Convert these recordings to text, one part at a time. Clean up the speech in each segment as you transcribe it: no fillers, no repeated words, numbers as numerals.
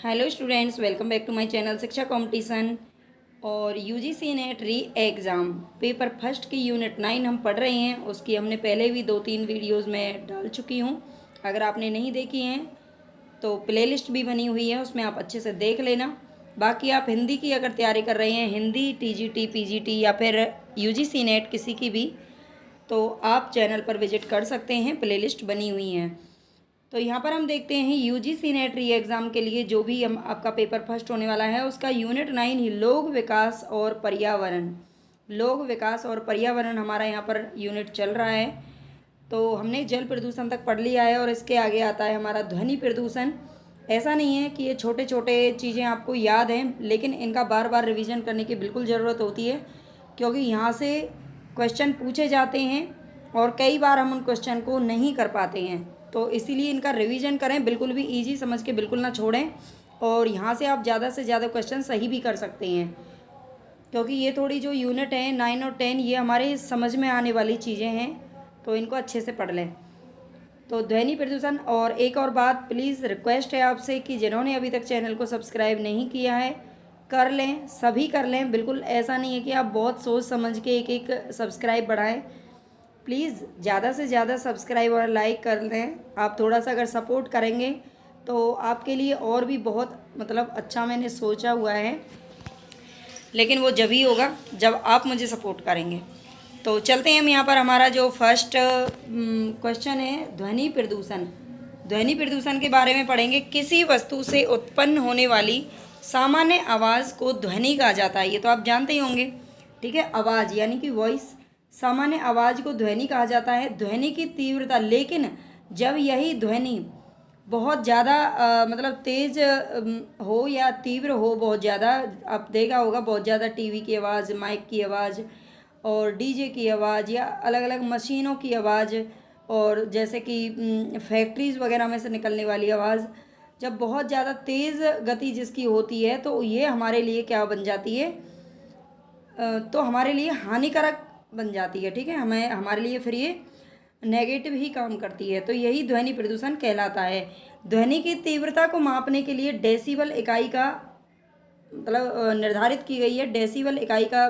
Hello students, welcome back to my channel Shiksha competition. और UGC NET re exam paper first की unit 9 हम पढ़ रहे हैं। उसकी हमने पहले भी 2-3 वीडियोस में डाल चुकी हूँ। अगर आपने नहीं देखी हैं तो प्लेलिस्ट भी बनी हुई है, उसमें आप अच्छे से देख लेना। बाकी आप हिंदी की अगर तैयारी कर रहे हैं, हिंदी टीजीटी पीजीटी या फिर यूजीसी नेट किसी की भी, तो आप चैनल पर विजिट कर सकते हैं, प्लेलिस्ट बनी हुई हैं। तो यहाँ पर हम देखते हैं यूजीसी नेट री एग्ज़ाम के लिए जो भी हम आपका पेपर फर्स्ट होने वाला है उसका यूनिट 9 ही लोक विकास और पर्यावरण। लोक विकास और पर्यावरण हमारा यहाँ पर यूनिट चल रहा है। तो हमने जल प्रदूषण तक पढ़ लिया है और इसके आगे आता है हमारा ध्वनि प्रदूषण। ऐसा नहीं है कि ये छोटे छोटे चीज़ें आपको याद हैं, लेकिन इनका बार बार रिवीजन करने की बिल्कुल ज़रूरत होती है, क्योंकि यहाँ से क्वेश्चन पूछे जाते हैं और कई बार हम उन क्वेश्चन को नहीं कर पाते हैं। तो इसीलिए इनका रिवीजन करें, बिल्कुल भी इजी समझ के बिल्कुल ना छोड़ें। और यहाँ से आप ज़्यादा से ज़्यादा क्वेश्चन सही भी कर सकते हैं, क्योंकि ये थोड़ी जो यूनिट है 9 और 10 ये हमारे समझ में आने वाली चीज़ें हैं, तो इनको अच्छे से पढ़ लें। तो ध्वनि प्रदूषण। और एक और बात, प्लीज़ रिक्वेस्ट है आपसे कि जिन्होंने अभी तक चैनल को सब्सक्राइब नहीं किया है कर लें, सभी कर लें। बिल्कुल ऐसा नहीं है कि आप बहुत सोच समझ के एक एक सब्सक्राइब बढ़ाएं। प्लीज़ ज़्यादा से ज़्यादा सब्सक्राइब और लाइक कर लें। आप थोड़ा सा अगर सपोर्ट करेंगे तो आपके लिए और भी बहुत अच्छा मैंने सोचा हुआ है, लेकिन वो जब ही होगा जब आप मुझे सपोर्ट करेंगे। तो चलते हैं हम यहाँ पर, हमारा जो फर्स्ट क्वेश्चन है ध्वनि प्रदूषण। ध्वनि प्रदूषण के बारे में पढ़ेंगे। किसी वस्तु से उत्पन्न होने वाली सामान्य आवाज़ को ध्वनि कहा जाता है, ये तो आप जानते ही होंगे। ठीक है, आवाज़ यानी कि वॉइस, सामान्य आवाज़ को ध्वनि कहा जाता है। ध्वनि की तीव्रता, लेकिन जब यही ध्वनि बहुत ज़्यादा तेज़ हो या तीव्र हो, बहुत ज़्यादा, आप देखा होगा बहुत ज़्यादा टीवी की आवाज़, माइक की आवाज़ और डीजे की आवाज़ या अलग अलग मशीनों की आवाज़, और जैसे कि फैक्ट्रीज़ वगैरह में से निकलने वाली आवाज़, जब बहुत ज़्यादा तेज़ गति जिसकी होती है तो ये हमारे लिए क्या बन जाती है, तो हमारे लिए हानिकारक बन जाती है। ठीक है, हमें हमारे लिए फिर ये नेगेटिव ही काम करती है। तो यही ध्वनि प्रदूषण कहलाता है। ध्वनि की तीव्रता को मापने के लिए डेसिबल इकाई का निर्धारित की गई है। डेसिबल इकाई का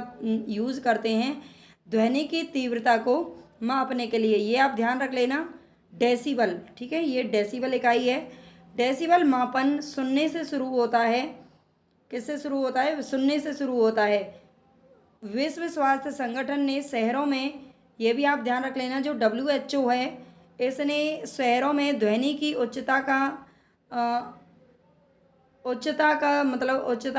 यूज़ करते हैं ध्वनि की तीव्रता को मापने के लिए, ये आप ध्यान रख लेना, डेसिबल। ठीक है, ये डेसिबल इकाई है। डेसिबल मापन शून्य से शुरू होता है। किससे शुरू होता है? शून्य से शुरू होता है। विश्व स्वास्थ्य संगठन ने शहरों में, ये भी आप ध्यान रख लेना, जो WHO है इसने शहरों में ध्वनि की उच्चता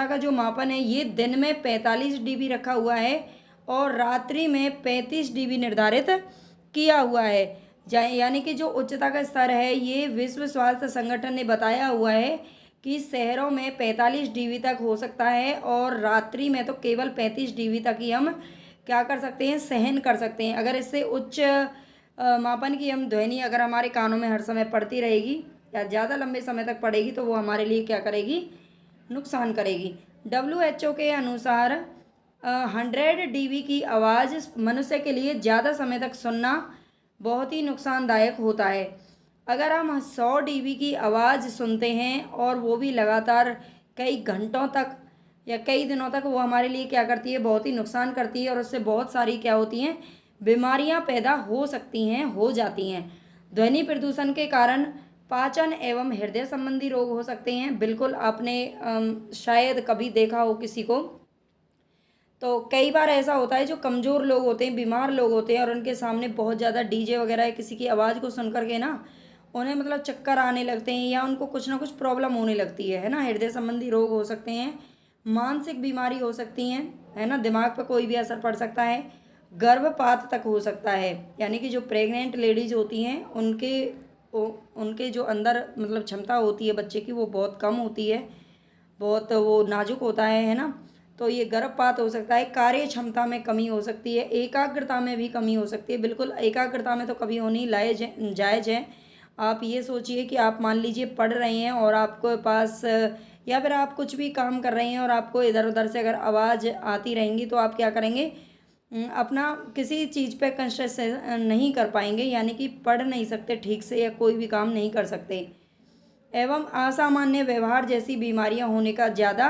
का जो मापन है ये दिन में 45 dB रखा हुआ है और रात्रि में 35 dB निर्धारित किया हुआ है। यानी कि जो उच्चता का स्तर है ये विश्व स्वास्थ्य संगठन ने बताया हुआ है कि शहरों में 45 dB तक हो सकता है और रात्रि में तो केवल 35 dB तक ही हम क्या कर सकते हैं, सहन कर सकते हैं। अगर इससे उच्च मापन की हम ध्वनि अगर हमारे कानों में हर समय पड़ती रहेगी या ज़्यादा लंबे समय तक पड़ेगी तो वो हमारे लिए क्या करेगी, नुकसान करेगी। WHO के अनुसार 100 dB की आवाज़ मनुष्य के लिए ज़्यादा समय तक सुनना बहुत ही नुकसानदायक होता है। अगर हम 100 dB की आवाज़ सुनते हैं और वो भी लगातार कई घंटों तक या कई दिनों तक, वो हमारे लिए क्या करती है, बहुत ही नुकसान करती है और उससे बहुत सारी क्या होती हैं, बीमारियां पैदा हो सकती हैं, हो जाती हैं। ध्वनि प्रदूषण के कारण पाचन एवं हृदय संबंधी रोग हो सकते हैं। बिल्कुल आपने शायद कभी देखा हो किसी को, तो कई बार ऐसा होता है जो कमज़ोर लोग होते हैं, बीमार लोग होते हैं और उनके सामने बहुत ज़्यादा डीजे वगैरह किसी की आवाज़ को सुन करके ना उन्हें चक्कर आने लगते हैं या उनको कुछ ना कुछ प्रॉब्लम होने लगती है ना। हृदय संबंधी रोग हो सकते हैं, मानसिक बीमारी हो सकती हैं, है ना, दिमाग पर कोई भी असर पड़ सकता है, गर्भपात तक हो सकता है। यानी कि जो प्रेग्नेंट लेडीज़ होती हैं उनके जो अंदर क्षमता होती है बच्चे की वो बहुत कम होती है, बहुत वो नाजुक होता है ना। तो ये गर्भपात हो सकता है, कार्य क्षमता में कमी हो सकती है, एकाग्रता में भी कमी हो सकती है। बिल्कुल एकाग्रता में तो कभी होनी जायज़ है। आप ये सोचिए कि आप मान लीजिए पढ़ रहे हैं और आपके पास या फिर आप कुछ भी काम कर रहे हैं और आपको इधर उधर से अगर आवाज़ आती रहेंगी तो आप क्या करेंगे, अपना किसी चीज़ पे कंसंट्रेशन नहीं कर पाएंगे, यानी कि पढ़ नहीं सकते ठीक से या कोई भी काम नहीं कर सकते। एवं असामान्य व्यवहार जैसी बीमारियां होने का ज़्यादा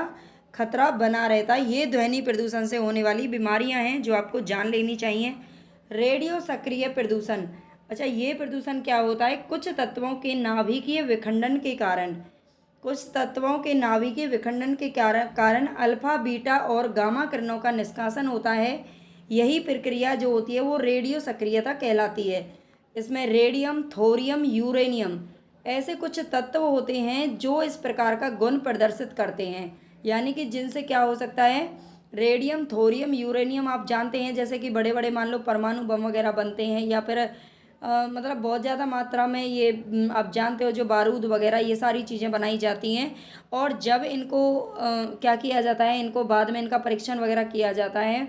खतरा बना रहता है। ये ध्वनि प्रदूषण से होने वाली बीमारियां हैं जो आपको जान लेनी चाहिए। रेडियो सक्रिय प्रदूषण। अच्छा, ये प्रदूषण क्या होता है? कुछ तत्वों के नाभिकीय विखंडन के कारण, कुछ तत्वों के नाभिकीय विखंडन के कारण अल्फा बीटा और गामा किरणों का निष्कासन होता है। यही प्रक्रिया जो होती है वो रेडियो सक्रियता कहलाती है। इसमें रेडियम, थोरियम, यूरेनियम ऐसे कुछ तत्व होते हैं जो इस प्रकार का गुण प्रदर्शित करते हैं, यानी कि जिनसे क्या हो सकता है, रेडियम, थोरियम, यूरेनियम आप जानते हैं जैसे कि बड़े बड़े मान लो परमाणु बम वगैरह बनते हैं, या फिर मतलब बहुत ज़्यादा मात्रा में ये आप जानते हो जो बारूद वगैरह ये सारी चीज़ें बनाई जाती हैं। और जब इनको क्या किया जाता है, इनको बाद में इनका परीक्षण वगैरह किया जाता है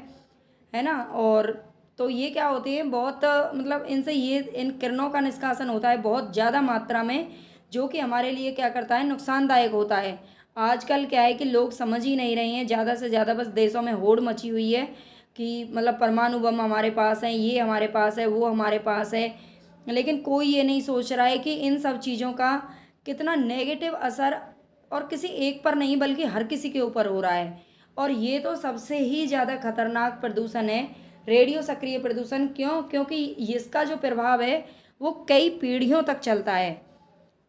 ना। और तो ये क्या होती है, बहुत मतलब इनसे ये इन किरणों का निष्कासन होता है बहुत ज़्यादा मात्रा में, जो कि हमारे लिए क्या करता है, नुकसानदायक होता है। आजकल क्या है कि लोग समझ ही नहीं रहे हैं, ज़्यादा से ज़्यादा बस देशों में होड़ मची हुई है कि मतलब परमाणु बम हमारे पास है, ये हमारे पास है, वो हमारे पास है, लेकिन कोई ये नहीं सोच रहा है कि इन सब चीज़ों का कितना नेगेटिव असर और किसी एक पर नहीं बल्कि हर किसी के ऊपर हो रहा है। और ये तो सबसे ही ज़्यादा खतरनाक प्रदूषण है रेडियो सक्रिय प्रदूषण। क्यों? क्योंकि इसका जो प्रभाव है वो कई पीढ़ियों तक चलता है,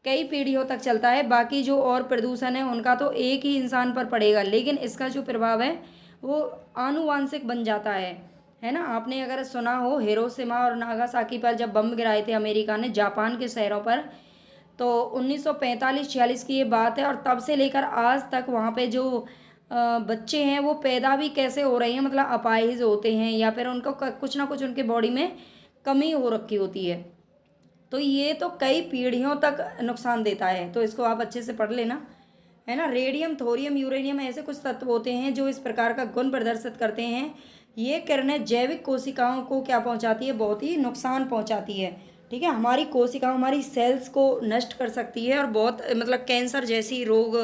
कई पीढ़ियों तक चलता है। बाकी जो और प्रदूषण है उनका तो एक ही इंसान पर पड़ेगा, लेकिन इसका जो प्रभाव है वो आनुवांशिक बन जाता है ना। आपने अगर सुना हो हिरोशिमा और नागासाकी पर जब बम गिराए थे अमेरिका ने जापान के शहरों पर, तो 1945-46 की ये बात है। और तब से लेकर आज तक वहाँ पे जो बच्चे हैं वो पैदा भी कैसे हो रहे हैं, मतलब अपाहिज होते हैं या फिर उनको कुछ ना कुछ उनके बॉडी में कमी हो रखी होती है। तो ये तो कई पीढ़ियों तक नुकसान देता है, तो इसको आप अच्छे से पढ़ लेना, है ना। रेडियम, थोरियम, यूरेनियम ऐसे कुछ तत्व होते हैं जो इस प्रकार का गुण प्रदर्शित करते हैं। ये किरणें जैविक कोशिकाओं को क्या पहुंचाती है, बहुत ही नुकसान पहुंचाती है। ठीक है, हमारी कोशिकाओं, हमारी सेल्स को नष्ट कर सकती है और बहुत मतलब कैंसर जैसे रोग,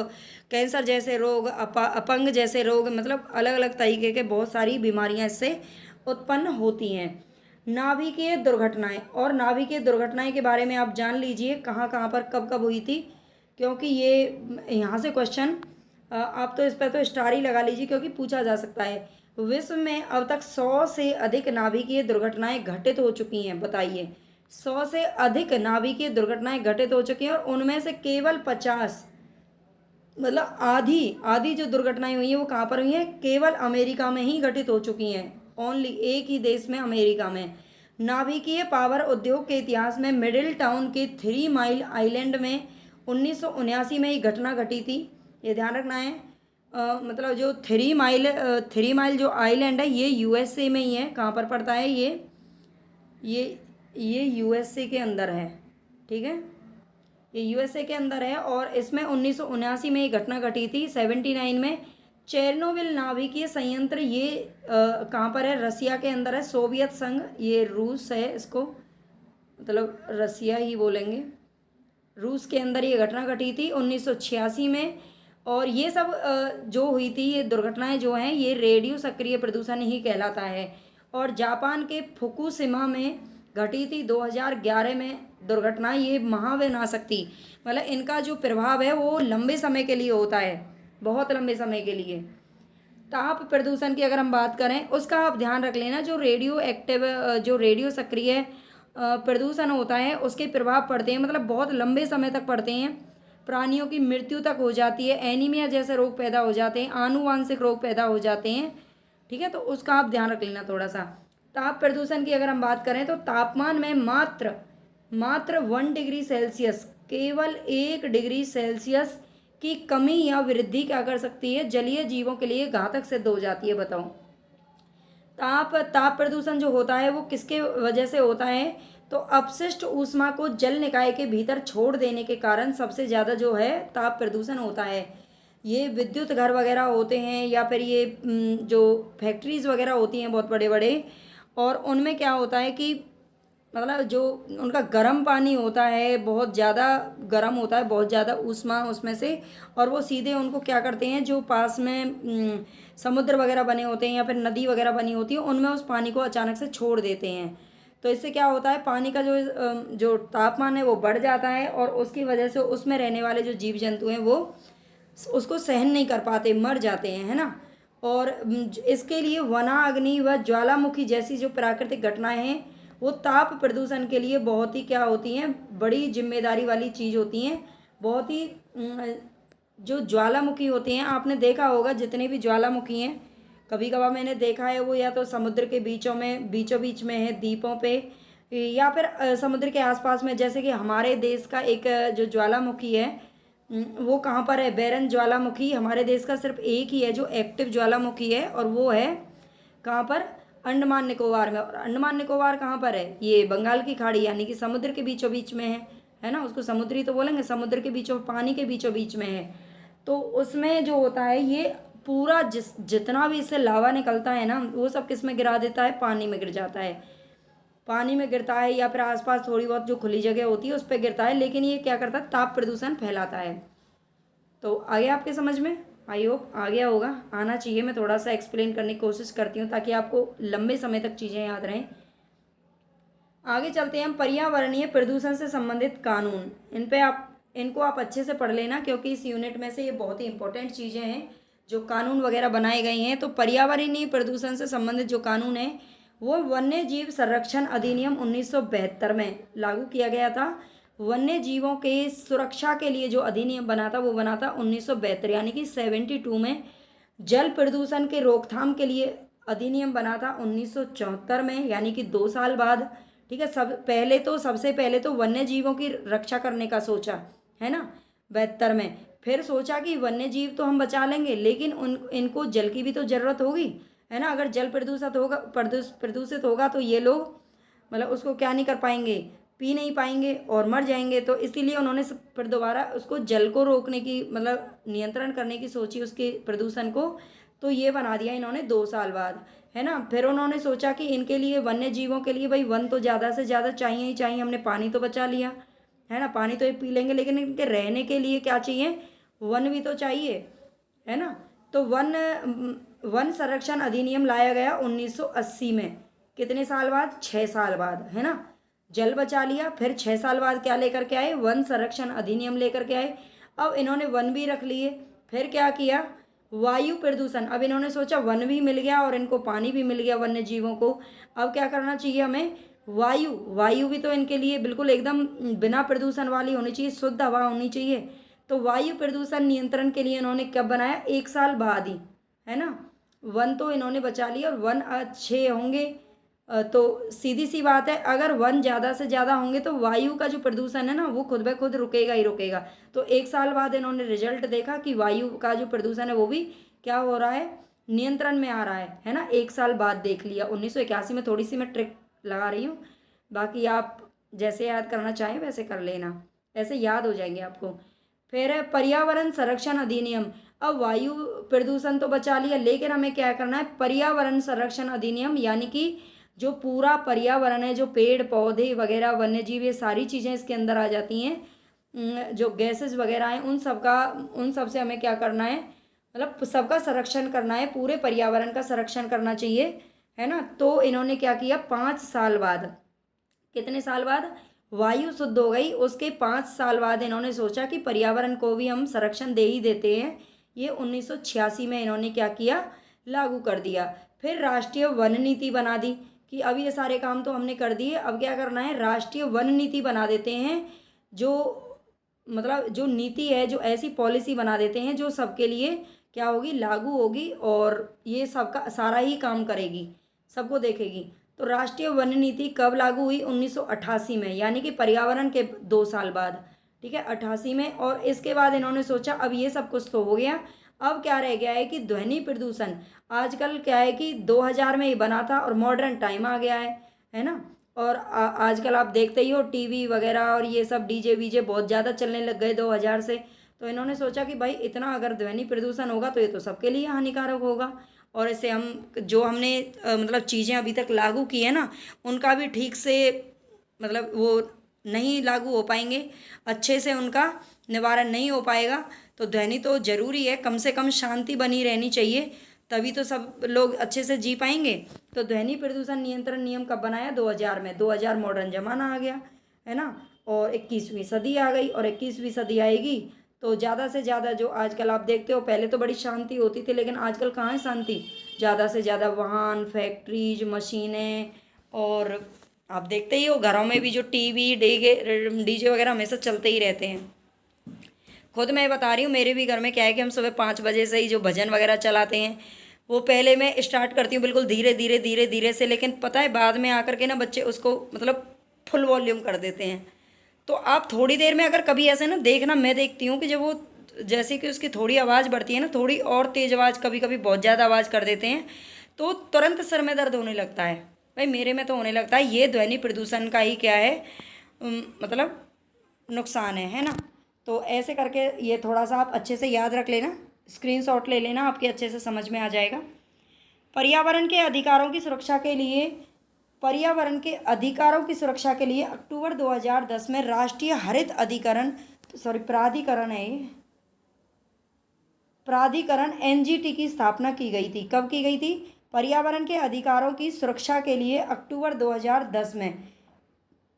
अपंग जैसे रोग, मतलब अलग अलग तरीके के बहुत सारी बीमारियां इससे उत्पन्न होती हैं। नाभिकीय दुर्घटनाएं, और नाभिकीय दुर्घटनाएं के बारे में आप जान लीजिए कहाँ कहाँ पर कब कब हुई थी, क्योंकि ये यहाँ से क्वेश्चन आप तो इस पर तो स्टार ही लगा लीजिए क्योंकि पूछा जा सकता है। विश्व में अब तक 100 से अधिक नाभिकीय दुर्घटनाएं घटित हो चुकी हैं। बताइए, 100 से अधिक नाभिकीय दुर्घटनाएं घटित हो चुकी हैं और उनमें से केवल 50, मतलब आधी आधी जो दुर्घटनाएं हुई हैं वो कहाँ पर हुई हैं, केवल अमेरिका में ही घटित हो चुकी हैं। ओनली एक ही देश में, अमेरिका में। नाभिकीय पावर उद्योग के इतिहास में मिडिल टाउन के 3 माइल आइलैंड में 1979 में ये घटना घटी थी। ये ध्यान रखना है। मतलब जो 3 माइल जो आइलैंड है ये यूएसए में ही है। कहाँ पर पड़ता है ये ये यूएसए के अंदर है। ठीक है, ये यूएसए के अंदर है और इसमें 1979 में ये घटना घटी थी। 79 में चेरनोबिल नाभिकीय संयंत्र, ये कहाँ पर है, रसिया के अंदर है। सोवियत संघ, ये रूस है, इसको मतलब रसिया ही बोलेंगे, रूस के अंदर ये घटना घटी थी 1986 में। और ये सब जो हुई थी, ये दुर्घटनाएं जो हैं ये रेडियो सक्रिय प्रदूषण ही कहलाता है। और जापान के फुकुशिमा में घटी थी 2011 में दुर्घटना। ये महाविनाशक थी, मतलब इनका जो प्रभाव है वो लंबे समय के लिए होता है, बहुत लंबे समय के लिए। ताप प्रदूषण की अगर हम बात करें उसका आप ध्यान रख लेना। जो रेडियो एक्टिव, जो रेडियो सक्रिय प्रदूषण होता है उसके प्रभाव पड़ते हैं, मतलब बहुत लंबे समय तक पड़ते हैं। प्राणियों की मृत्यु तक हो जाती है, एनीमिया जैसे रोग पैदा हो जाते हैं, आनुवांशिक रोग पैदा हो जाते हैं। ठीक है, तो उसका आप ध्यान रख लेना थोड़ा सा। ताप प्रदूषण की अगर हम बात करें तो तापमान में मात्र 1 डिग्री सेल्सियस, केवल 1 डिग्री सेल्सियस की कमी या वृद्धि क्या कर सकती है, जलीय जीवों के लिए घातक सिद्ध हो जाती है। बताओ, ताप प्रदूषण जो होता है वो किसके वजह से होता है, तो अपशिष्ट ऊष्मा को जल निकाय के भीतर छोड़ देने के कारण सबसे ज़्यादा जो है ताप प्रदूषण होता है। ये विद्युत घर वगैरह होते हैं या फिर ये जो फैक्ट्रीज़ वगैरह होती हैं बहुत बड़े बड़े, और उनमें क्या होता है कि मतलब जो उनका गर्म पानी होता है बहुत ज़्यादा गर्म होता है, बहुत ज़्यादा ऊष्मा उसमें से, और वो सीधे उनको क्या करते हैं, जो पास में समुद्र वगैरह बने होते हैं या फिर नदी वगैरह बनी होती है उनमें उस पानी को अचानक से छोड़ देते हैं। तो इससे क्या होता है, पानी का जो तापमान है वो बढ़ जाता है और उसकी वजह से उसमें रहने वाले जो जीव जंतु हैं वो उसको सहन नहीं कर पाते, मर जाते हैं, है ना। और इसके लिए वनाग्नि व ज्वालामुखी जैसी जो प्राकृतिक घटनाएं हैं वो ताप प्रदूषण के लिए बहुत ही क्या होती हैं, बड़ी जिम्मेदारी वाली चीज़ होती हैं। बहुत ही जो ज्वालामुखी होती हैं, आपने देखा होगा जितने भी ज्वालामुखी हैं, कभी कभार मैंने देखा है वो या तो समुद्र के बीचों बीच में है, द्वीपों पे, या फिर समुद्र के आसपास में। जैसे कि हमारे देश का एक जो ज्वालामुखी है वो कहाँ पर है, बैरन ज्वालामुखी हमारे देश का सिर्फ एक ही है जो एक्टिव ज्वालामुखी है, और वो है कहाँ पर, अंडमान निकोबार में। और अंडमान निकोबार कहाँ पर है, ये बंगाल की खाड़ी यानी कि समुद्र के बीचों बीच में है ना। उसको समुद्री तो बोलेंगे, समुद्र के बीचों, पानी के बीचों बीच में है। तो उसमें जो होता है ये पूरा जितना भी इससे लावा निकलता है ना वो सब किस में गिरा देता है, पानी में गिर जाता है। पानी में गिरता है या फिर आसपास थोड़ी बहुत जो खुली जगह होती है उस पर गिरता है, लेकिन ये क्या करता है, ताप प्रदूषण फैलाता है। तो आ गया आपके समझ में, आई होप आ गया होगा, आना चाहिए। मैं थोड़ा सा एक्सप्लेन करने की कोशिश करती हूँ ताकि आपको लंबे समय तक चीज़ें याद रहें। आगे चलते हैं हम, पर्यावरणीय प्रदूषण से संबंधित कानून। इनको आप अच्छे से पढ़ लेना क्योंकि इस यूनिट में से ये बहुत ही इंपॉर्टेंट चीज़ें हैं जो कानून वगैरह बनाए गए हैं। तो पर्यावरणीय प्रदूषण से संबंधित जो कानून है वो वन्य जीव संरक्षण अधिनियम 1972 में लागू किया गया था। वन्य जीवों के सुरक्षा के लिए जो अधिनियम बना था वो बना था 1972 यानी कि 72 में। जल प्रदूषण के रोकथाम के लिए अधिनियम बना था 1974 में यानी कि 2 साल बाद। ठीक है, सबसे पहले तो वन्य जीवों की रक्षा करने का सोचा, है ना, 72 में। फिर सोचा कि वन्य जीव तो हम बचा लेंगे लेकिन इनको जल की भी तो ज़रूरत होगी, है ना। अगर जल प्रदूषित होगा तो ये लोग मतलब उसको क्या नहीं कर पाएंगे, पी नहीं पाएंगे और मर जाएंगे। तो इसीलिए उन्होंने फिर दोबारा उसको जल को रोकने की मतलब नियंत्रण करने की सोची उसके प्रदूषण को। तो ये बना दिया इन्होंने 2 साल बाद, है ना। फिर उन्होंने सोचा कि इनके लिए, वन्य जीवों के लिए भाई वन तो ज़्यादा से ज़्यादा चाहिए ही चाहिए। हमने पानी तो बचा लिया, है ना, पानी तो ये पी लेंगे, लेकिन इनके रहने के लिए क्या चाहिए, वन भी तो चाहिए, है ना। तो वन संरक्षण अधिनियम लाया गया 1980 में। कितने साल बाद, 6 साल बाद, है ना। जल बचा लिया, फिर 6 साल बाद क्या लेकर के आए, वन संरक्षण अधिनियम लेकर के आए। अब इन्होंने वन भी रख लिए, फिर क्या किया, वायु प्रदूषण। अब इन्होंने सोचा वन भी मिल गया और इनको पानी भी मिल गया वन्य जीवों को, अब क्या करना चाहिए हमें, वायु भी तो इनके लिए बिल्कुल एकदम बिना प्रदूषण वाली होनी चाहिए, शुद्ध हवा होनी चाहिए। तो वायु प्रदूषण नियंत्रण के लिए इन्होंने कब बनाया, 1 साल बाद ही, है ना। वन तो इन्होंने बचा लिया और वन अच्छे होंगे तो सीधी सी बात है, अगर वन ज़्यादा से ज़्यादा होंगे तो वायु का जो प्रदूषण है ना वो खुद ब खुद रुकेगा ही रुकेगा। तो 1 साल बाद इन्होंने रिजल्ट देखा कि वायु का जो प्रदूषण है वो भी क्या हो रहा है, नियंत्रण में आ रहा है ना। 1 साल बाद देख लिया 1981 में। थोड़ी सी मैं ट्रिक लगा रही हूँ, बाकी आप जैसे याद करना चाहें वैसे कर लेना, ऐसे याद हो जाएंगे आपको। फिर है पर्यावरण संरक्षण अधिनियम। अब वायु प्रदूषण तो बचा लिया लेकिन हमें क्या करना है, पर्यावरण संरक्षण अधिनियम, यानी कि जो पूरा पर्यावरण है, जो पेड़ पौधे वगैरह वन्यजीव ये सारी चीज़ें इसके अंदर आ जाती हैं, जो गैसेस वगैरह हैं उन सब से हमें क्या करना है, मतलब सबका संरक्षण करना है, पूरे पर्यावरण का संरक्षण करना चाहिए, है ना। तो इन्होंने क्या किया, 5 साल बाद, कितने साल बाद, वायु शुद्ध हो गई उसके 5 साल बाद इन्होंने सोचा कि पर्यावरण को भी हम संरक्षण दे ही देते हैं। ये 1986 में इन्होंने क्या किया, लागू कर दिया। फिर राष्ट्रीय वन नीति बना दी कि अब ये सारे काम तो हमने कर दिए, अब क्या करना है, राष्ट्रीय वन नीति बना देते हैं। जो मतलब जो नीति है, जो ऐसी पॉलिसी बना देते हैं जो सबके लिए क्या होगी, लागू होगी और ये सबका सारा ही काम करेगी, सबको देखेगी। तो राष्ट्रीय वन नीति कब लागू हुई, 1988 में, यानी कि पर्यावरण के 2 साल बाद, ठीक है, 88 में। और इसके बाद इन्होंने सोचा अब ये सब कुछ तो हो गया, अब क्या रह गया है कि ध्वनि प्रदूषण। आजकल क्या है कि 2000 में ये बना था और मॉडर्न टाइम आ गया है ना। और आजकल आप देखते ही हो टीवी वगैरह और ये सब डीजे वीजे बहुत ज़्यादा चलने लग गए 2000 से। तो इन्होंने सोचा कि भाई इतना अगर ध्वनि प्रदूषण होगा तो ये तो सबके लिए हानिकारक होगा, और इसे हम जो हमने मतलब चीज़ें अभी तक लागू की है ना उनका भी ठीक से मतलब वो नहीं लागू हो पाएंगे, अच्छे से उनका निवारण नहीं हो पाएगा। तो ध्वनि तो जरूरी है, कम से कम शांति बनी रहनी चाहिए, तभी तो सब लोग अच्छे से जी पाएंगे। तो ध्वनि प्रदूषण नियंत्रण नियम कब बनाया? 2000 में। 2000 मॉडर्न जमाना आ गया, है ना, और 21वीं सदी आ गई, और 21वीं सदी आएगी तो ज़्यादा से ज़्यादा जो आजकल आप देखते हो, पहले तो बड़ी शांति होती थी लेकिन आजकल कहाँ है शांति, ज़्यादा से ज़्यादा वाहन, फैक्ट्रीज, मशीनें, और आप देखते ही हो घरों में भी जो टीवी डीजे डीजे वगैरह हमेशा चलते ही रहते हैं। खुद मैं बता रही हूँ, मेरे भी घर में क्या है कि हम सुबह 5 बजे से ही जो भजन वगैरह चलाते हैं, वो पहले मैं स्टार्ट करती हूँ बिल्कुल धीरे धीरे धीरे धीरे से, लेकिन पता है बाद में आकर के ना बच्चे उसको मतलब फुल वॉल्यूम कर देते हैं। तो आप थोड़ी देर में अगर कभी ऐसे ना देखना, मैं देखती हूँ कि जब वो जैसे कि उसकी थोड़ी आवाज़ बढ़ती है ना, थोड़ी और तेज़ आवाज़, कभी कभी बहुत ज़्यादा आवाज़ कर देते हैं, तो तुरंत सर में दर्द होने लगता है। भाई मेरे में तो होने लगता है। ये ध्वनि प्रदूषण का ही क्या है, मतलब नुकसान है ना। तो ऐसे करके ये थोड़ा सा आप अच्छे से याद रख लेना, स्क्रीनशॉट ले लेना, आपके अच्छे से समझ में आ जाएगा। पर्यावरण के अधिकारों की सुरक्षा के लिए, पर्यावरण के अधिकारों की सुरक्षा के लिए अक्टूबर 2010 में राष्ट्रीय हरित अधिकरण, सॉरी प्राधिकरण है ये, प्राधिकरण एनजीटी की स्थापना की गई थी। कब की गई थी? पर्यावरण के अधिकारों की सुरक्षा के लिए अक्टूबर 2010 में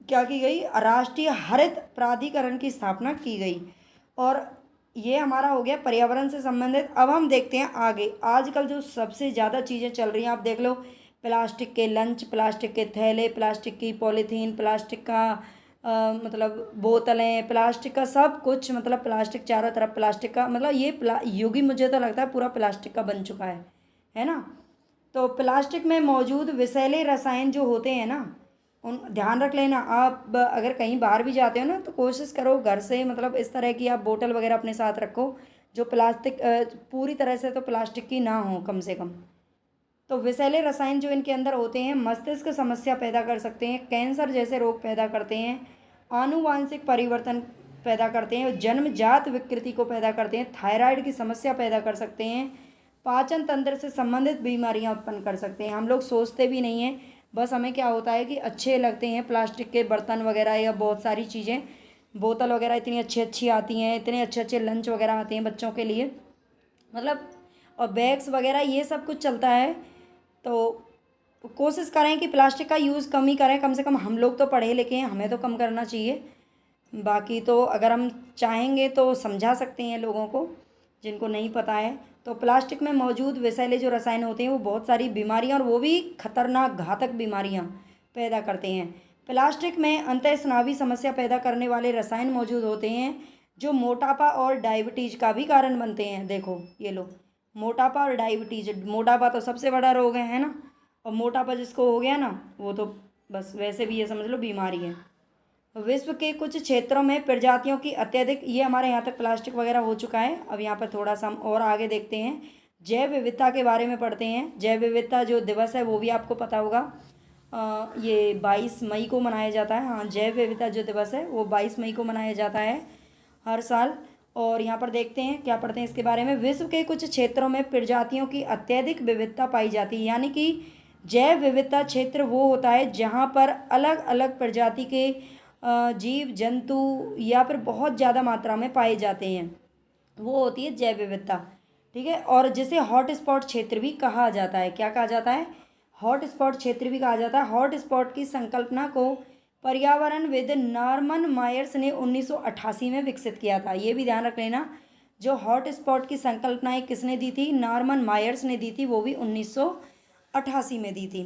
क्या की गई? राष्ट्रीय हरित प्राधिकरण की स्थापना की गई। और ये हमारा हो गया पर्यावरण से संबंधित। अब हम देखते हैं आगे। आजकल जो सबसे ज़्यादा चीज़ें चल रही हैं, आप देख लो, प्लास्टिक के लंच, प्लास्टिक के थैले, प्लास्टिक की पॉलीथीन, प्लास्टिक का मतलब बोतलें, प्लास्टिक का सब कुछ, मतलब प्लास्टिक चारों तरफ प्लास्टिक का, मतलब ये युग ही मुझे तो लगता है पूरा प्लास्टिक का बन चुका है ना। तो प्लास्टिक में मौजूद विषैले रसायन जो होते हैं ना, उन ध्यान रख लेना। आप अगर कहीं बाहर भी जाते हो ना, तो कोशिश करो घर से मतलब इस तरह की आप बोतल वगैरह अपने साथ रखो जो प्लास्टिक पूरी तरह से तो प्लास्टिक की ना हो कम से कम। तो विषैले रसायन जो इनके अंदर होते हैं मस्तिष्क समस्या पैदा कर सकते हैं, कैंसर जैसे रोग पैदा करते हैं, आनुवांशिक परिवर्तन पैदा करते हैं, जन्मजात विकृति को पैदा करते हैं, थायराइड की समस्या पैदा कर सकते हैं, पाचन तंत्र से संबंधित बीमारियां उत्पन्न कर सकते हैं। हम लोग सोचते भी नहीं हैं, बस हमें क्या होता है कि अच्छे लगते हैं प्लास्टिक के बर्तन वगैरह या बहुत सारी चीज़ें, बोतल वगैरह इतनी अच्छी अच्छी आती हैं, इतने अच्छे अच्छे लंच वगैरह आते हैं बच्चों के लिए, मतलब, और बैग्स वगैरह ये सब कुछ चलता है। तो कोशिश करें कि प्लास्टिक का यूज़ कम ही करें, कम से कम हम लोग तो पढ़े लिखे हैं, हमें तो कम करना चाहिए। बाकी तो अगर हम चाहेंगे तो समझा सकते हैं लोगों को जिनको नहीं पता है। तो प्लास्टिक में मौजूद विषैले जो रसायन होते हैं वो बहुत सारी बीमारियां, और वो भी खतरनाक घातक बीमारियां पैदा करते हैं। प्लास्टिक में अंतःस्रावी समस्या पैदा करने वाले रसायन मौजूद होते हैं जो मोटापा और डायबिटीज का भी कारण बनते हैं। देखो ये लो, मोटापा और डायबिटीज, मोटापा तो सबसे बड़ा रोग है ना, और मोटापा जिसको हो गया ना वो तो बस वैसे भी ये समझ लो बीमारी है। विश्व के कुछ क्षेत्रों में प्रजातियों की अत्यधिक, ये हमारे यहाँ तक प्लास्टिक वगैरह हो चुका है। अब यहाँ पर थोड़ा सा हम और आगे देखते हैं, जैव विविधता के बारे में पढ़ते हैं। जैव विविधता जो दिवस है वो भी आपको पता होगा, ये 22 मई को मनाया जाता है। हाँ, जैव विविधता जो दिवस है वो 22 मई को मनाया जाता है हर साल। और यहाँ पर देखते हैं क्या पढ़ते हैं इसके बारे में। विश्व के कुछ क्षेत्रों में प्रजातियों की अत्यधिक विविधता पाई जाती है, यानी कि जैव विविधता क्षेत्र वो होता है जहाँ पर अलग अलग प्रजाति के जीव जंतु या फिर बहुत ज़्यादा मात्रा में पाए जाते हैं, वो होती है जैव विविधता। ठीक है, और जिसे हॉट स्पॉट क्षेत्र भी कहा जाता है। क्या कहा जाता है? हॉट स्पॉट क्षेत्र भी कहा जाता है। हॉट स्पॉट की संकल्पना को पर्यावरणविद नॉर्मन मायर्स ने 1988 में विकसित किया था। ये भी ध्यान रख लेना, जो हॉट स्पॉट की संकल्पनाएं किसने दी थी? नॉर्मन मायर्स ने दी थी, वो भी 1988 में दी थी।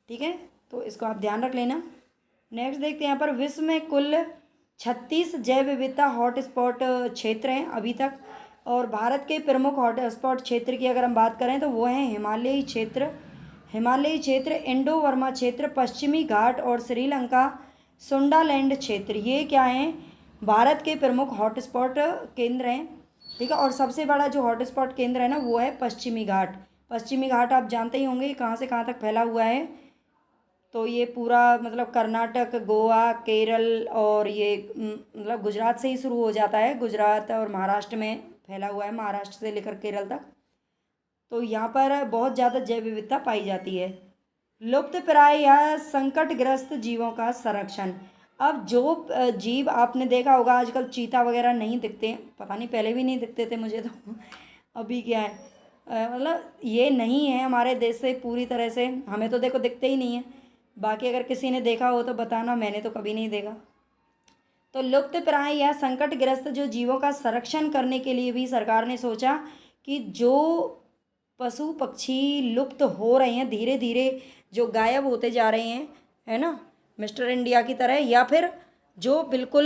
ठीक है, तो इसको आप ध्यान रख लेना। नेक्स्ट देखते हैं यहाँ पर, विश्व में कुल 36 जैव विविधता हॉट स्पॉट क्षेत्र हैं अभी तक। और भारत के प्रमुख हॉट स्पॉट क्षेत्र की अगर हम बात करें तो वो हैं हिमालयी क्षेत्र, हिमालयी क्षेत्र, इंडो वर्मा क्षेत्र, पश्चिमी घाट और श्रीलंका सुंडालैंड क्षेत्र। ये क्या हैं? भारत के प्रमुख हॉट स्पॉट केंद्र हैं। ठीक है, और सबसे बड़ा जो हॉट स्पॉट केंद्र है ना वो है पश्चिमी घाट। पश्चिमी घाट आप जानते ही होंगे कहाँ से कहाँ तक फैला हुआ है। तो ये पूरा मतलब कर्नाटक, गोवा, केरल और ये मतलब गुजरात से ही शुरू हो जाता है, गुजरात और महाराष्ट्र में फैला हुआ है, महाराष्ट्र से लेकर केरल तक। तो यहाँ पर बहुत ज़्यादा जैव विविधता पाई जाती है। लुप्त प्राय या संकटग्रस्त जीवों का संरक्षण। अब जो जीव आपने देखा होगा आजकल चीता वगैरह नहीं दिखते, पता नहीं पहले भी नहीं दिखते थे मुझे तो अभी क्या है, मतलब ये नहीं है हमारे देश से पूरी तरह से, हमें तो देखो दिखते ही नहीं है। बाकी अगर किसी ने देखा हो तो बताना, मैंने तो कभी नहीं देखा। तो लुप्त प्राय या संकटग्रस्त जो जीवों का संरक्षण करने के लिए भी सरकार ने सोचा कि जो पशु पक्षी लुप्त हो रहे हैं धीरे धीरे, जो गायब होते जा रहे हैं, है ना, मिस्टर इंडिया की तरह, या फिर जो बिल्कुल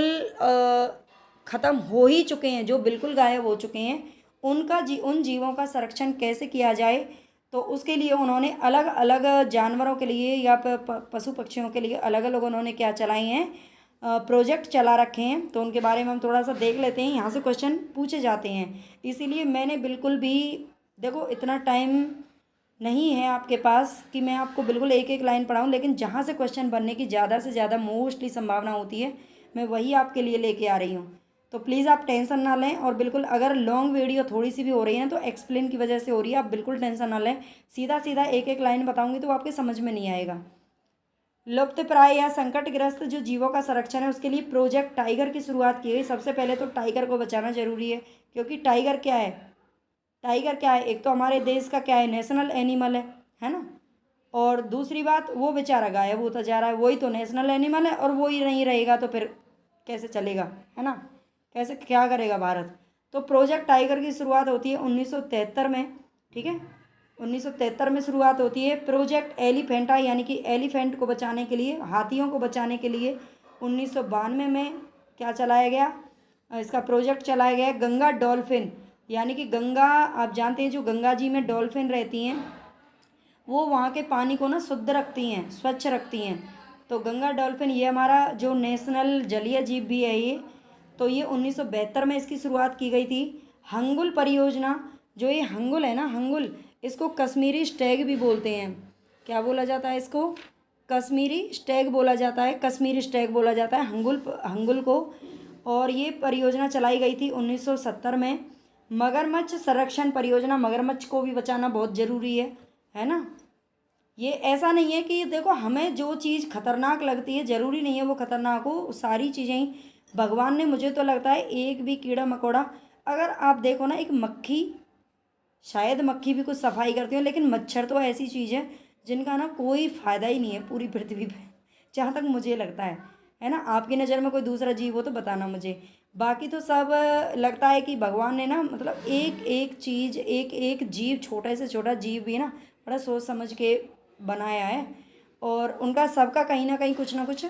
ख़त्म हो ही चुके हैं, जो बिल्कुल गायब हो चुके हैं, उन जीवों का संरक्षण कैसे किया जाए। तो उसके लिए उन्होंने अलग अलग जानवरों के लिए या पशु पक्षियों के लिए अलग अलग उन्होंने क्या चलाई हैं, प्रोजेक्ट चला रखे हैं। तो उनके बारे में हम थोड़ा सा देख लेते हैं, यहाँ से क्वेश्चन पूछे जाते हैं। इसीलिए मैंने बिल्कुल भी, देखो इतना टाइम नहीं है आपके पास कि मैं आपको बिल्कुल एक एक लाइन पढ़ाऊँ, लेकिन जहाँ से क्वेश्चन बनने की ज़्यादा से ज़्यादा मोस्टली संभावना होती है, मैं वही आपके लिए लेके आ रही हूँ। तो प्लीज़ आप टेंशन ना लें, और बिल्कुल अगर लॉन्ग वीडियो थोड़ी सी भी हो रही है ना, तो एक्सप्लेन की वजह से हो रही है, आप बिल्कुल टेंशन ना लें। सीधा सीधा एक एक लाइन बताऊँगी तो आपके समझ में नहीं आएगा। लुप्त प्राय या संकटग्रस्त जो जीवों का संरक्षण है, उसके लिए प्रोजेक्ट टाइगर की शुरुआत की गई। सबसे पहले तो टाइगर को बचाना जरूरी है, क्योंकि टाइगर क्या है, टाइगर क्या है, एक तो हमारे देश का क्या है, नेशनल एनिमल है ना। और दूसरी बात, वो बेचारा गायब होता जा रहा है, वही तो नेशनल एनिमल है, और वो ही नहीं रहेगा तो फिर कैसे चलेगा, है ना, कैसे क्या करेगा भारत। तो प्रोजेक्ट टाइगर की शुरुआत होती है 1973 में, ठीक है, 1973 में शुरुआत होती है। प्रोजेक्ट एलिफेंटा यानी कि एलिफेंट को बचाने के लिए, हाथियों को बचाने के लिए 1992 में क्या चलाया गया, इसका प्रोजेक्ट चलाया गया गंगा डॉल्फिन। यानी कि गंगा, आप जानते हैं जो गंगा जी में डॉल्फिन रहती हैं, वो वहाँ के पानी को ना शुद्ध रखती हैं, स्वच्छ रखती हैं। तो गंगा डॉल्फिन ये हमारा जो नेशनल जलीय जीव भी है ये। तो ये 1972 में इसकी शुरुआत की गई थी। हंगुल परियोजना, जो ये हंगुल है ना, हंगुल, इसको कश्मीरी स्टैग भी बोलते हैं। क्या बोला जाता है इसको, कश्मीरी स्टैग बोला जाता है, कश्मीरी स्टैग बोला जाता है हंगुल, हंगुल को। और ये परियोजना चलाई गई थी 1970 में। मगरमच्छ संरक्षण परियोजना, मगरमच्छ को भी बचाना बहुत ज़रूरी है ना। ये ऐसा नहीं है कि देखो हमें जो चीज़ खतरनाक लगती है ज़रूरी नहीं है वो खतरनाक हो, सारी चीज़ें ही भगवान ने, मुझे तो लगता है एक भी कीड़ा मकोड़ा, अगर आप देखो ना, एक मक्खी, शायद मक्खी भी कुछ सफाई करती हो, लेकिन मच्छर तो ऐसी चीज़ है जिनका ना कोई फ़ायदा ही नहीं है पूरी पृथ्वी पे, जहाँ तक मुझे लगता है ना। आपकी नज़र में कोई दूसरा जीव हो तो बताना मुझे। बाकी तो सब लगता है कि भगवान ने ना, मतलब एक एक चीज़, एक एक जीव, छोटे से छोटा जीव भी ना बड़ा सोच समझ के बनाया है, और उनका सबका कहीं ना कुछ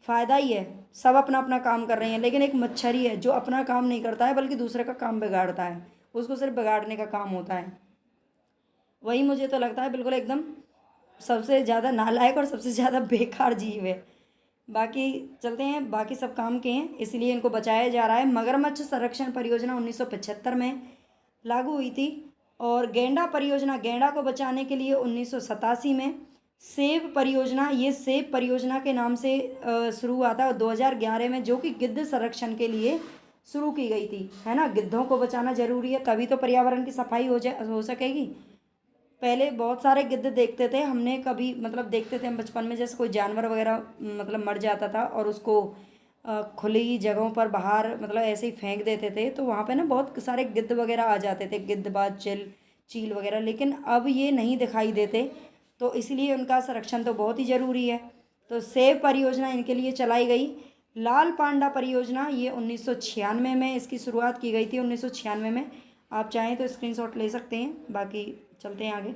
फ़ायदा ही है। सब अपना अपना काम कर रहे हैं, लेकिन एक मच्छर ही है जो अपना काम नहीं करता है बल्कि दूसरे का काम बिगाड़ता है, उसको सिर्फ बिगाड़ने का काम होता है। वही मुझे तो लगता है बिल्कुल एकदम सबसे ज़्यादा नालायक और सबसे ज़्यादा बेकार जीव है। बाकी चलते हैं, बाकी सब काम के हैं, इसलिए इनको बचाया जा रहा है। मगरमच्छ संरक्षण परियोजना 1975 में लागू हुई थी। और गेंडा परियोजना, गेंडा को बचाने के लिए 1987 में। सेब परियोजना, ये सेब परियोजना के नाम से शुरू हुआ था 2011 में, जो कि गिद्ध संरक्षण के लिए शुरू की गई थी, है ना। गिद्धों को बचाना जरूरी है, तभी तो पर्यावरण की सफाई हो सकेगी। पहले बहुत सारे गिद्ध देखते थे हमने, कभी मतलब देखते थे हम बचपन में, जैसे कोई जानवर वगैरह मतलब मर जाता था और उसको खुली जगहों पर बाहर मतलब ऐसे ही फेंक देते थे, तो वहाँ पे ना बहुत सारे गिद्ध वगैरह आ जाते थे, गिद्धबाज, चील वगैरह। लेकिन अब ये नहीं दिखाई देते, तो इसलिए उनका संरक्षण तो बहुत ही ज़रूरी है। तो सेब परियोजना इनके लिए चलाई गई। लाल पांडा परियोजना, ये 1996 में इसकी शुरुआत की गई थी, 1996 में। आप चाहें तो स्क्रीनशॉट ले सकते हैं, बाकी चलते हैं आगे।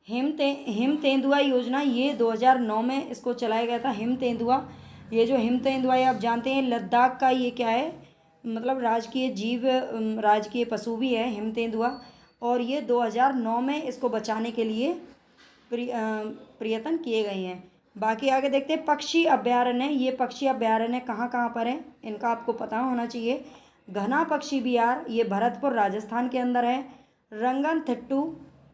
हिम तेंदुआ योजना, ये 2009 में इसको चलाया गया था। हिम तेंदुआ, ये जो हिम तेंदुआ है आप जानते हैं लद्दाख का ये क्या है, मतलब राजकीय जीव, राजकीय पशु भी है हिम तेंदुआ। और ये 2009 में इसको बचाने के लिए प्रयत्न किए गए हैं। बाकी आगे देखते हैं पक्षी अभ्यारण्य। ये पक्षी अभ्यारण्य कहाँ कहाँ पर है, इनका आपको पता होना चाहिए। घना पक्षी विहार, ये भरतपुर राजस्थान के अंदर है। रंगनथिट्टू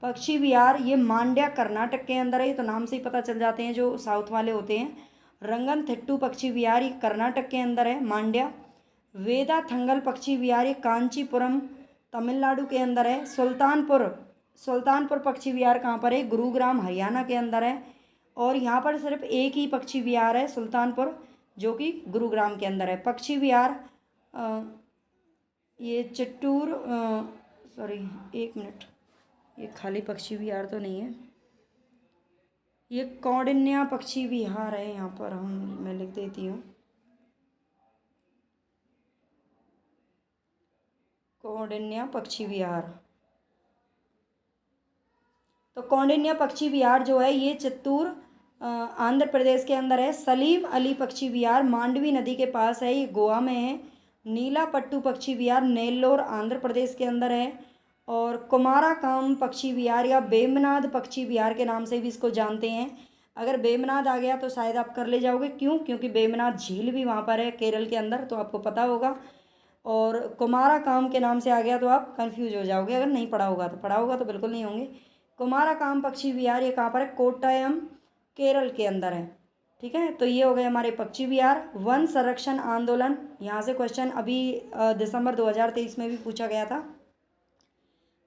पक्षी विहार, ये मांड्या कर्नाटक के अंदर है। ये तो नाम से ही पता चल जाते हैं जो साउथ वाले होते हैं। रंगनथिट्टू पक्षी विहार ये कर्नाटक के अंदर है, मांड्या। वेदाथंगल पक्षी विहार ये कांचीपुरम तमिलनाडु के अंदर है। सुल्तानपुर पक्षी विहार कहाँ पर है, गुरुग्राम हरियाणा के अंदर है। और यहाँ पर सिर्फ एक ही पक्षी विहार है, सुल्तानपुर, जो कि गुरुग्राम के अंदर है। पक्षी विहार ये चिट्टूर सॉरी, 1 मिनट, ये खाली पक्षी विहार तो नहीं है, ये कौंडिन्या पक्षी विहार है। यहाँ पर मैं लिख देती हूँ, कौंडिन्या पक्षी विहार। तो कौंडिन्या पक्षी विहार जो है ये चित्तूर आंध्र प्रदेश के अंदर है। सलीम अली पक्षी विहार मांडवी नदी के पास है, ये गोवा में है। नीला पट्टू पक्षी विहार नेल्लोर आंध्र प्रदेश के अंदर है। और कुमाराकाम पक्षी विहार या बेमनाद पक्षी विहार के नाम से भी इसको जानते हैं। अगर बेमनाद आ गया तो शायद आप कर ले जाओगे, क्यों? क्योंकि बेमनाद झील भी वहाँ पर है केरल के अंदर, तो आपको पता होगा। और कुमाराकाम के नाम से आ गया तो आप कंफ्यूज हो जाओगे, अगर नहीं पढ़ा होगा तो। पढ़ा होगा तो बिल्कुल नहीं होंगे। कुमाराकाम पक्षी विहार ये कहाँ पर है? कोट्टायम केरल के अंदर है। ठीक है, तो ये हो गए हमारे पक्षी विहार। वन संरक्षण आंदोलन, यहाँ से क्वेश्चन अभी दिसंबर 2023 में भी पूछा गया था,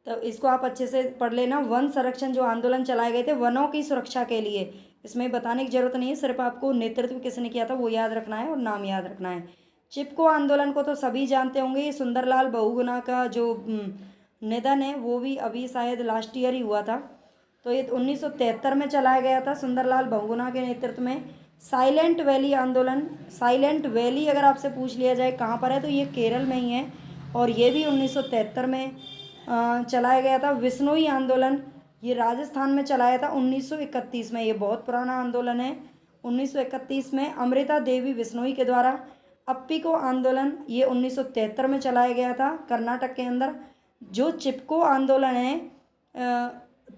तो इसको आप अच्छे से पढ़ लेना। वन संरक्षण जो आंदोलन चलाए गए थे वनों की सुरक्षा के लिए, इसमें बताने की जरूरत नहीं है, सिर्फ आपको नेतृत्व किसने किया था वो याद रखना है और नाम याद रखना है। चिपको आंदोलन को तो सभी जानते होंगे, ये सुंदरलाल बहुगुणा का जो निधन है वो भी अभी शायद लास्ट ईयर ही हुआ था। तो ये 1973 में चलाया गया था सुंदरलाल बहुगुणा के नेतृत्व में। साइलेंट वैली आंदोलन, साइलेंट वैली अगर आपसे पूछ लिया जाए कहाँ पर है तो ये केरल में ही है, और ये भी 1973 में चलाया गया था। विश्नोई आंदोलन ये राजस्थान में चलाया था 1931 में, ये बहुत पुराना आंदोलन है। 1931 में अमृता देवी बिश्नोई के द्वारा। अप्पिको आंदोलन ये 1973 में चलाया गया था कर्नाटक के अंदर। जो चिपको आंदोलन है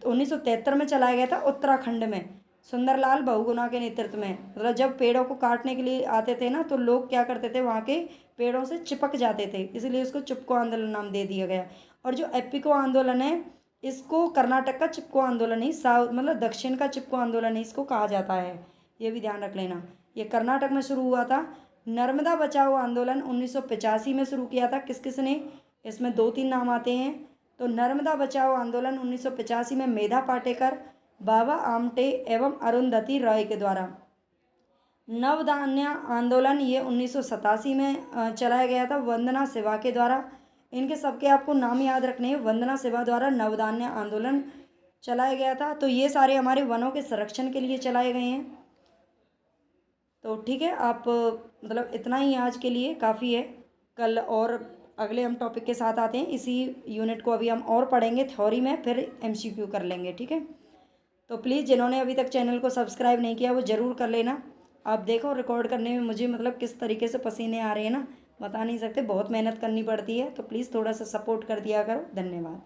1973 में चलाया गया था उत्तराखंड में सुंदरलाल बहुगुणा के नेतृत्व में। मतलब जब पेड़ों को काटने के लिए आते थे ना तो लोग क्या करते थे, वहाँ के पेड़ों से चिपक जाते थे, इसलिए उसको चिपको आंदोलन नाम दे दिया गया। और जो एपिको आंदोलन है इसको कर्नाटक का चिपको आंदोलन ही, साउथ मतलब दक्षिण का चिपको आंदोलन ही इसको कहा जाता है, ये भी ध्यान रख लेना। ये कर्नाटक में शुरू हुआ था। नर्मदा बचाओ आंदोलन 1985 में शुरू किया था। किस किस ने? इसमें 2-3 नाम आते हैं। तो नर्मदा बचाओ आंदोलन 1985 में मेधा पाटेकर, बाबा आमटे एवं अरुंधति रॉय के द्वारा। नवधान्य आंदोलन ये 1987 में चलाया गया था वंदना शिवा के द्वारा। इनके सबके आपको नाम याद रखने हैं। वंदना शिवा द्वारा नवधान्य आंदोलन चलाया गया था। तो ये सारे हमारे वनों के संरक्षण के लिए चलाए गए हैं। तो ठीक है, आप मतलब इतना ही आज के लिए काफ़ी है। कल और अगले हम टॉपिक के साथ आते हैं। इसी यूनिट को अभी हम और पढ़ेंगे थ्योरी में, फिर MCQ कर लेंगे। ठीक है, तो प्लीज़ जिन्होंने अभी तक चैनल को सब्सक्राइब नहीं किया वो ज़रूर कर लेना। आप देखो रिकॉर्ड करने में मुझे मतलब किस तरीके से पसीने आ रहे हैं ना, बता नहीं सकते, बहुत मेहनत करनी पड़ती है। तो प्लीज़ थोड़ा सा सपोर्ट कर दिया करो। धन्यवाद।